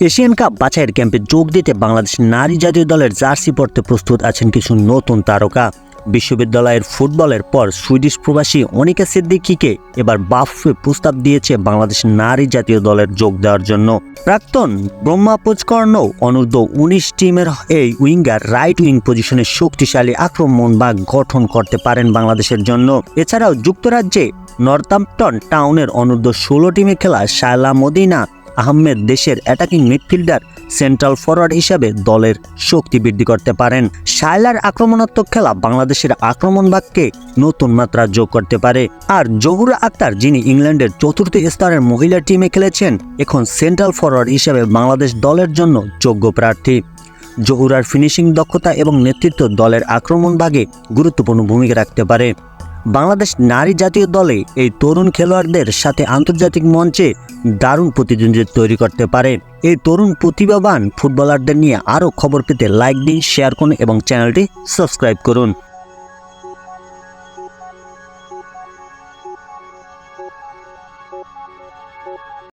Asian cup বাছাইয়ের ক্যাম্পে যোগ দিতে বাংলাদেশ নারী জাতীয় দলের জার্সি পরতে প্রস্তুত আছেন কিছু নতুন তারকা। বিশ্ববিদ্যালয়ের ফুটবলের পর সুইডিশ প্রবাসী অনিকা সিদ্দিকীকে এবার বাফুফে প্রস্তাব দিয়েছে বাংলাদেশ নারী জাতীয় দলের যোগ দেওয়ার জন্য। প্রাক্তন ব্রহ্মপুত্র অনূর্ধ্ব-19 টিমের এই উইঙ্গার রাইট উইং পজিশনে শক্তিশালী আক্রমণ বা গঠন করতে পারেন বাংলাদেশের জন্য। এছাড়াও যুক্তরাজ্যে নর্থাম্পটন টাউনের অনূর্ধ্ব-16 টিমে খেলা শায়লা মদিনা আহমেদ দেশের অ্যাটাকিং মিডফিল্ডার সেন্ট্রাল ফরওয়ার্ড হিসাবে দলের শক্তি বৃদ্ধি করতে পারেন। শায়লার আক্রমণাত্মক খেলা বাংলাদেশের আক্রমণ ভাগকে নতুন মাত্রা যোগ করতে পারে। আর জহুরা আক্তার, যিনি ইংল্যান্ডের চতুর্থ স্তরের মহিলা টিমে খেলেছেন, এখন সেন্ট্রাল ফরওয়ার্ড হিসাবে বাংলাদেশ দলের জন্য যোগ্য প্রার্থী। জহুরার ফিনিশিং দক্ষতা এবং নেতৃত্ব দলের আক্রমণ ভাগে গুরুত্বপূর্ণ ভূমিকা রাখতে পারে। বাংলাদেশ নারী জাতীয় দলে এই তরুণ খেলোয়াড়দের সাথে আন্তর্জাতিক মঞ্চে দারুণ প্রতিদ্বন্দ্বিতা তৈরি করতে পারে। এই তরুণ প্রতিভাবান ফুটবলারদের নিয়ে আরও খবর পেতে লাইক দিন, শেয়ার করুন এবং চ্যানেলটি সাবস্ক্রাইব করুন।